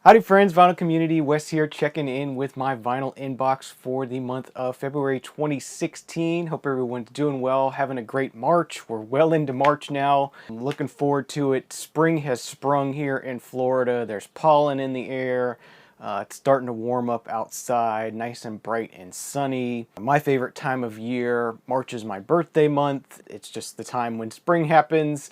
Howdy friends, vinyl community, Wes here checking in with my vinyl inbox for the month of February 2016. Hope everyone's doing well, having a great March. We're well into March now. I'm looking forward to it. Spring has sprung here in Florida. There's pollen in the air. It's starting to warm up outside, nice and bright and sunny. My favorite time of year. March is my birthday month. It's just the time when spring happens.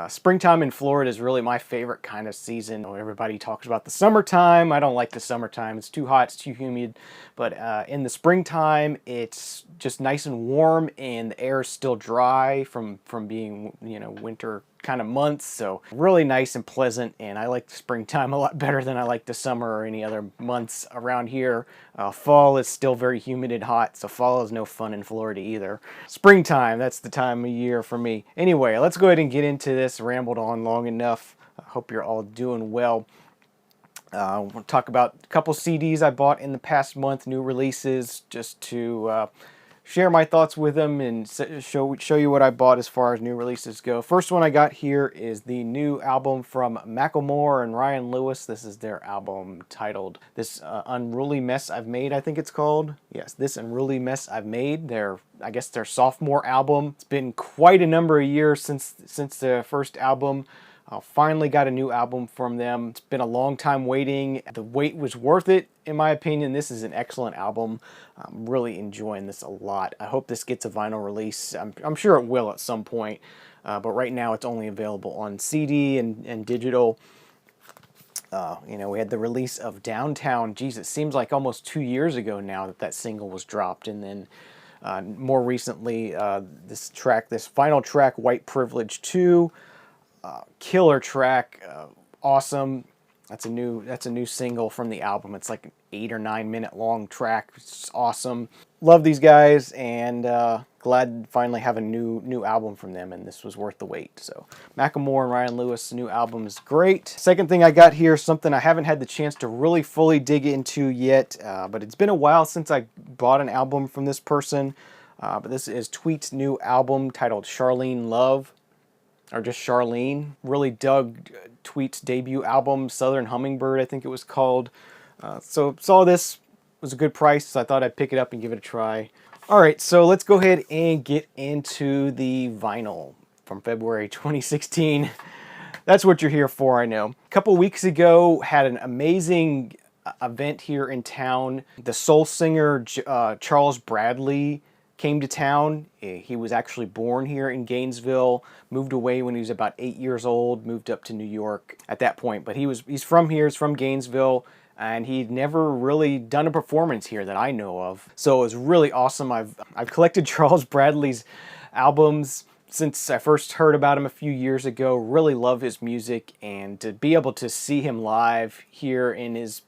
Springtime in Florida is really my favorite kind of season. Everybody talks about the summertime. I don't like the summertime. It's too hot, it's too humid. But in the springtime, it's just nice and warm and the air is still dry from being, winter kind of months. So really nice and pleasant, and I like the springtime a lot better than I like the summer or any other months around here. Fall is still very humid and hot, so fall is no fun in Florida either. Springtime, that's the time of year for me. Anyway, let's go ahead and get into this. Rambled on long enough. I hope you're all doing well. We'll talk about a couple CDs I bought in the past month, new releases, just to share my thoughts with them and show you what I bought as far as new releases go. First one I got here is the new album from Macklemore and Ryan Lewis. This is their album titled This Unruly Mess I've Made, I think it's called. Yes, This Unruly Mess I've Made. I guess their sophomore album. It's been quite a number of years since the first album. Finally got a new album from them. It's been a long time waiting. The wait was worth it, in my opinion. This is an excellent album. I'm really enjoying this a lot. I hope this gets a vinyl release. I'm sure it will at some point, but right now it's only available on CD and digital. We had the release of Downtown. Geez, it seems like almost 2 years ago now that single was dropped, and then more recently, this final track, White Privilege 2. Killer track, awesome. That's a new single from the album. It's like an 8 or 9 minute long track. It's awesome. Love these guys, and glad to finally have a new album from them, and this was worth the wait. So Macklemore and Ryan Lewis' new album is great. Second thing I got here, something I haven't had the chance to really fully dig into yet, but it's been a while since I bought an album from this person. But this is Tweet's new album titled Charlene Love. Or just Charlene. Really dug Tweet's debut album, Southern Hummingbird, I think it was called. So saw this, was a good price, so I thought I'd pick it up and give it a try. Alright, so let's go ahead and get into the vinyl from February 2016. That's what you're here for, I know. A couple weeks ago, had an amazing event here in town. The soul singer Charles Bradley came to town. He was actually born here in Gainesville, moved away when he was about 8 years old, moved up to New York at that point. But he's from here, he's from Gainesville, and he'd never really done a performance here that I know of. So it was really awesome. I've collected Charles Bradley's albums since I first heard about him a few years ago. Really love his music, and to be able to see him live here in his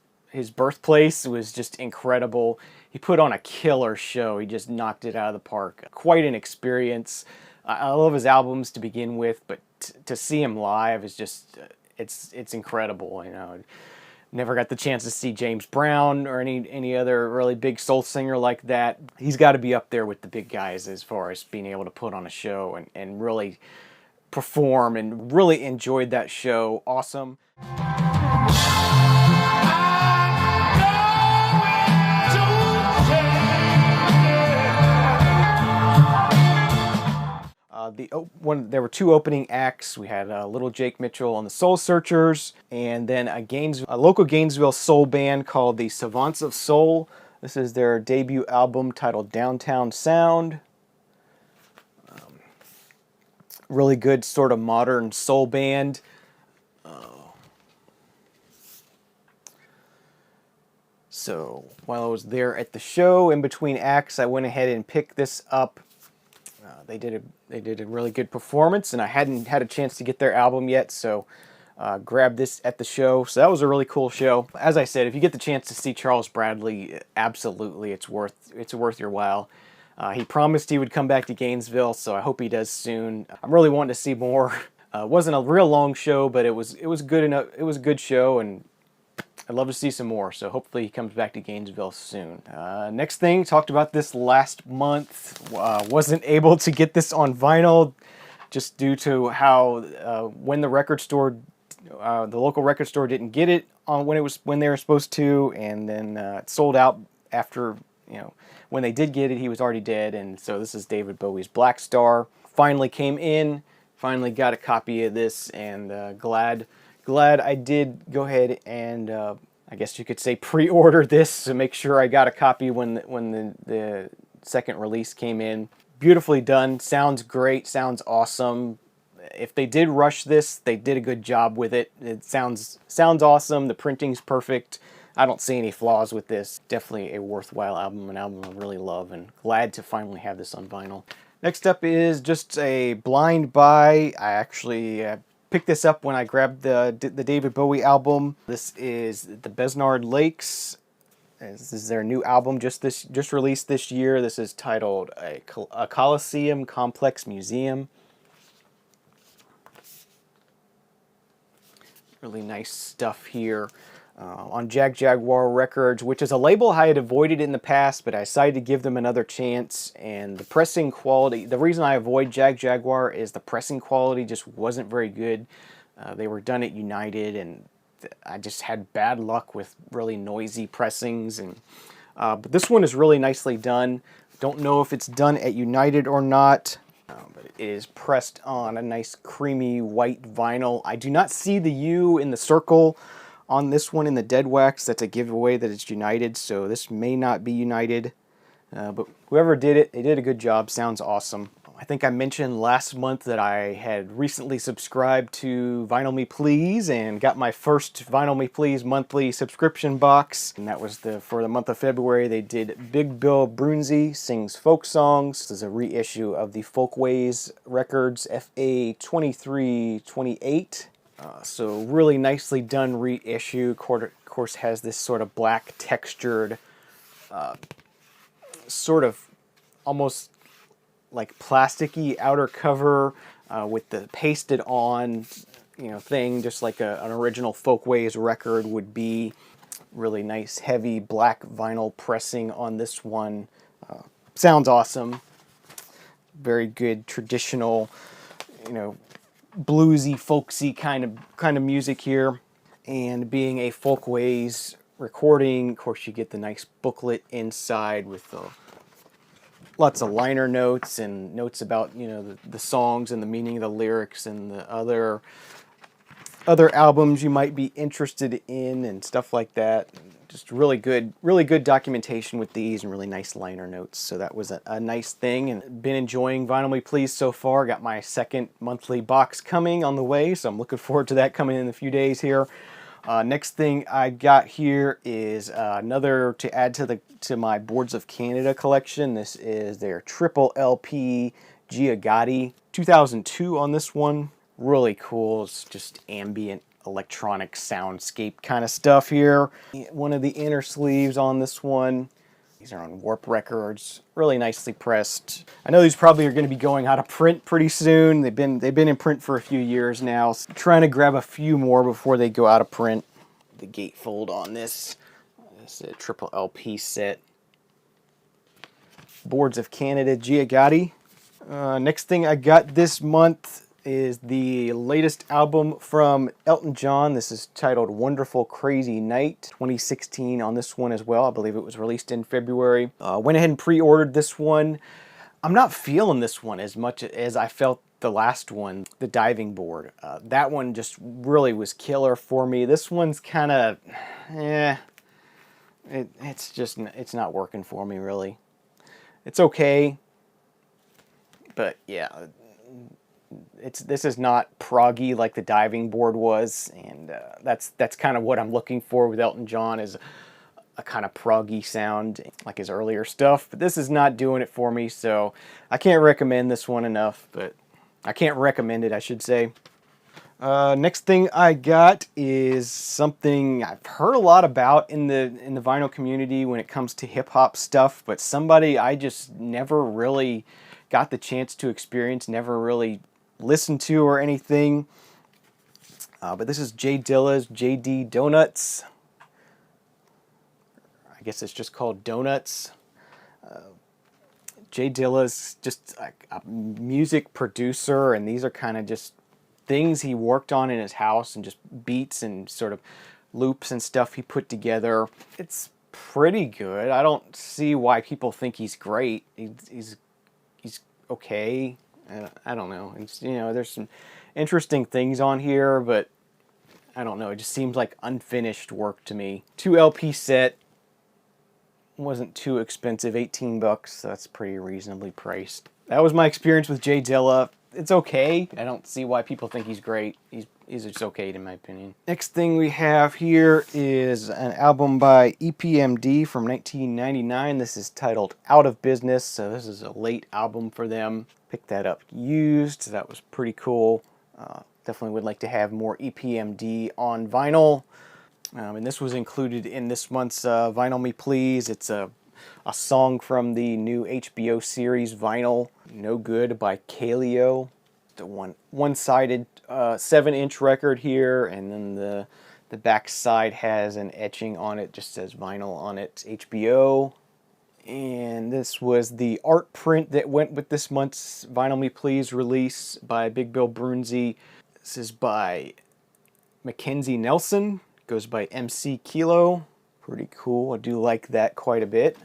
birthplace was just incredible. He put on a killer show. He just knocked it out of the park. Quite an experience. I love his albums to begin with, but to see him live is just, it's incredible. Never got the chance to see James Brown or any other really big soul singer like that. He's got to be up there with the big guys as far as being able to put on a show and really perform, and really enjoyed that show. Awesome. There were two opening acts. We had Little Jake Mitchell and the Soul Searchers, and then a local Gainesville soul band called the Savants of Soul. This is their debut album titled Downtown Sound. Really good sort of modern soul band. So while I was there at the show, in between acts, I went ahead and picked this up. They did a really good performance, and I hadn't had a chance to get their album yet, so grabbed this at the show. So that was a really cool show. As I said, if you get the chance to see Charles Bradley, absolutely, it's worth your while. He promised he would come back to Gainesville, so I hope he does soon. I'm really wanting to see more. It wasn't a real long show, but it was good enough. It was a good show, and I'd love to see some more, so hopefully he comes back to Gainesville soon. Next thing, talked about this last month. Wasn't able to get this on vinyl just due to how when the record store the local record store didn't get it on when they were supposed to, and then it sold out after, when they did get it, he was already dead. And so this is David Bowie's Black Star. Finally came in, finally got a copy of this, and glad I did go ahead and I guess you could say pre-order this to make sure I got a copy when the second release came in. Beautifully done, sounds great, sounds awesome. If they did rush this, they did a good job with it. It sounds awesome. The printing's perfect. I don't see any flaws with this. Definitely a worthwhile album, an album I really love, and glad to finally have this on vinyl. Next up is just a blind buy. I actually picked this up when I grabbed the David Bowie album. This is the Besnard Lakes. This is their new album, just released this year. This is titled a Coliseum Complex Museum. Really nice stuff here on Jaguar Records, which is a label I had avoided in the past, but I decided to give them another chance. And the pressing quality, the reason I avoid Jaguar is the pressing quality just wasn't very good. They were done at United, and I just had bad luck with really noisy pressings. And but this one is really nicely done. Don't know if it's done at United or not. But it is pressed on a nice creamy white vinyl. I do not see the U in the circle on this one in the dead wax. That's a giveaway that it's United, so this may not be United. But whoever did it, they did a good job. Sounds awesome. I think I mentioned last month that I had recently subscribed to Vinyl Me Please and got my first Vinyl Me Please monthly subscription box. And that was for the month of February. They did Big Bill Brunzi Sings Folk Songs. This is a reissue of the Folkways Records FA 2328. So really nicely done reissue. Of course has this sort of black textured, sort of almost like plasticky outer cover with the pasted on thing, just like an original Folkways record would be. Really nice heavy black vinyl pressing on this one. Sounds awesome. Very good traditional, bluesy, folksy kind of music here. And being a Folkways recording, of course you get the nice booklet inside with lots of liner notes and notes about the songs and the meaning of the lyrics and the other albums you might be interested in and stuff like that. Just really good documentation with these and really nice liner notes. So that was a nice thing, and been enjoying Vinyl Me Please so far. Got my second monthly box coming on the way, so I'm looking forward to that coming in a few days here. Next thing I got here is another to add to my Boards of Canada collection. This is their triple LP Gatti 2002 on this one. Really cool. It's just ambient electronic soundscape kind of stuff here. One of the inner sleeves on this one. These are on Warp Records. Really nicely pressed. I know these probably are going to be going out of print pretty soon. They've been in print for a few years now. So trying to grab a few more before they go out of print. The gatefold on this. This is a triple LP set. Boards of Canada Gatti. Next thing I got this month is the latest album from Elton John. This is titled Wonderful Crazy Night. 2016 on this one as well. I believe it was released in February. Went ahead and pre-ordered this one. I'm not feeling this one as much as I felt the last one, the Diving Board. That one just really was killer for me. This one's kind of, it's not working for me really. It's okay, but yeah, this is not proggy like the Diving Board was, and that's kind of what I'm looking for with Elton John, is a kind of proggy sound like his earlier stuff. But this is not doing it for me, so I can't recommend this one enough. But I can't recommend it, I should say. Next thing I got is something I've heard a lot about in the vinyl community when it comes to hip hop stuff, but somebody I just never really got the chance to experience, never really listened to or anything. But this is Jay Dilla's JD Donuts. I guess it's just called Donuts. Jay Dilla's just a music producer, and these are kind of just things he worked on in his house and just beats and sort of loops and stuff he put together. It's pretty good. I don't see why people think he's great. He's okay. I don't know. It's, you know, there's some interesting things on here, but I don't know. It just seems like unfinished work to me. 2 LP set. Wasn't too expensive, 18 bucks. That's pretty reasonably priced. That was my experience with Jay Dilla. It's okay. I don't see why people think he's great. He's just okay in my opinion. Next thing we have here is an album by EPMD from 1999. This is titled Out of Business, so this is a late album for them. Picked that up used, so that was pretty cool. Definitely would like to have more EPMD on vinyl. And this was included in this month's Vinyl Me Please. It's a song from the new HBO series Vinyl, No Good by Kaleo. The one-sided 7-inch record here, and then the back side has an etching on it, just says Vinyl on it, HBO. And this was the art print that went with this month's Vinyl Me Please release by Big Bill Broonzy. This is by Mackenzie Nelson. Goes by MC Kilo. Pretty cool. I do like that quite a bit.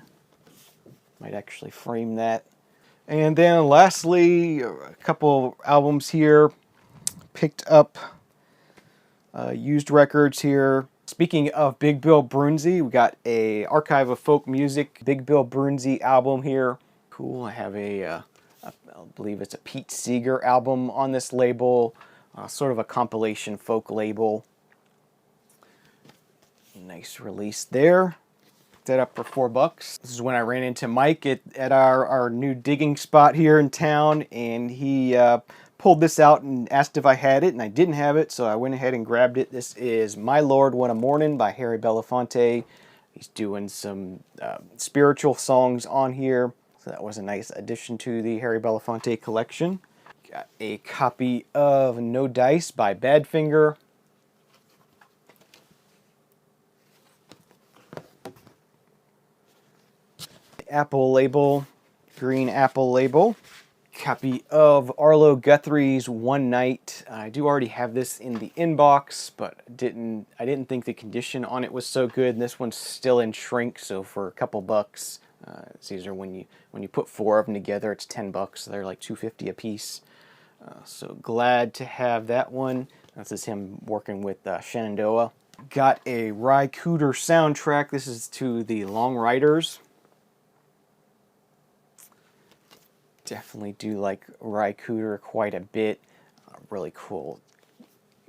Might actually frame that. And then lastly, a couple albums here. Picked up used records here. Speaking of Big Bill Broonzy, we got a Archive of Folk Music Big Bill Broonzy album here. Cool. I have I believe it's a Pete Seeger album on this label. Sort of a compilation folk label. Nice release there. Picked that up for $4. This is when I ran into Mike at our new digging spot here in town, and he pulled this out and asked if I had it, and I didn't have it, so I went ahead and grabbed it. This is My Lord What a Morning by Harry Belafonte. He's doing some spiritual songs on here, so that was a nice addition to the Harry Belafonte collection. Got a copy of No Dice by Badfinger. Apple label, green Apple label. Copy of Arlo Guthrie's One Night. I do already have this in the inbox, but I didn't think the condition on it was so good. And this one's still in shrink, so for a couple bucks, it's easier when you put 4 of them together. It's 10 bucks. So they're like $2.50 a piece. So glad to have that one. This is him working with Shenandoah. Got a Ry Cooder soundtrack. This is to the Long Riders. Definitely do like Ry Cooder quite a bit. Really cool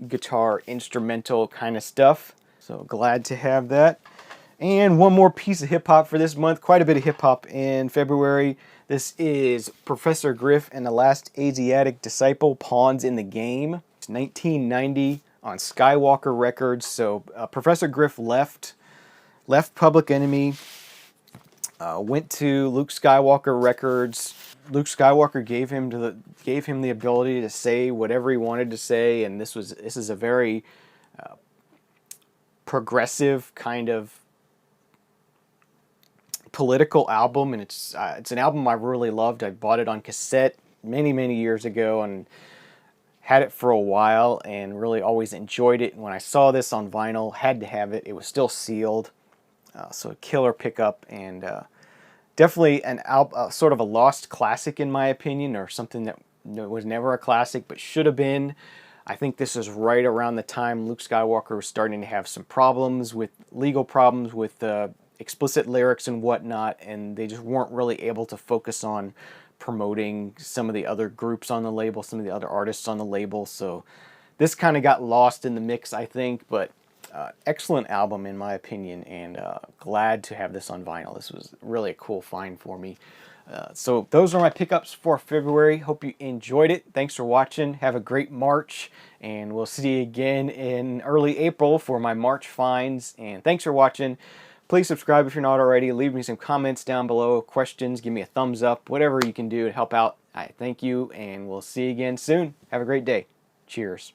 guitar instrumental kind of stuff. So glad to have that. And one more piece of hip-hop for this month. Quite a bit of hip-hop in February. This is Professor Griff and the Last Asiatic Disciple, Pawns in the Game. It's 1990 on Skywalker Records. So Professor Griff left Public Enemy, went to Luke Skywalker Records. Luke Skywalker gave him the ability to say whatever he wanted to say, and this is a very progressive kind of political album, and it's an album I really loved. I bought it on cassette many years ago and had it for a while, and really always enjoyed it. And when I saw this on vinyl, had to have it. It was still sealed, so a killer pickup, and definitely sort of a lost classic in my opinion, or something that was never a classic but should have been. I think this is right around the time Luke Skywalker was starting to have some legal problems with explicit lyrics and whatnot, and they just weren't really able to focus on promoting some of the other groups on the label, some of the other artists on the label. So this kind of got lost in the mix, I think, but excellent album in my opinion, and glad to have this on vinyl. This was really a cool find for me. So those are my pickups for February. Hope you enjoyed it. Thanks for watching. Have a great March, and we'll see you again in early April for my March finds. And thanks for watching. Please subscribe if you're not already. Leave me some comments down below, questions, give me a thumbs up, whatever you can do to help out. I thank you, and we'll see you again soon. Have a great day. Cheers.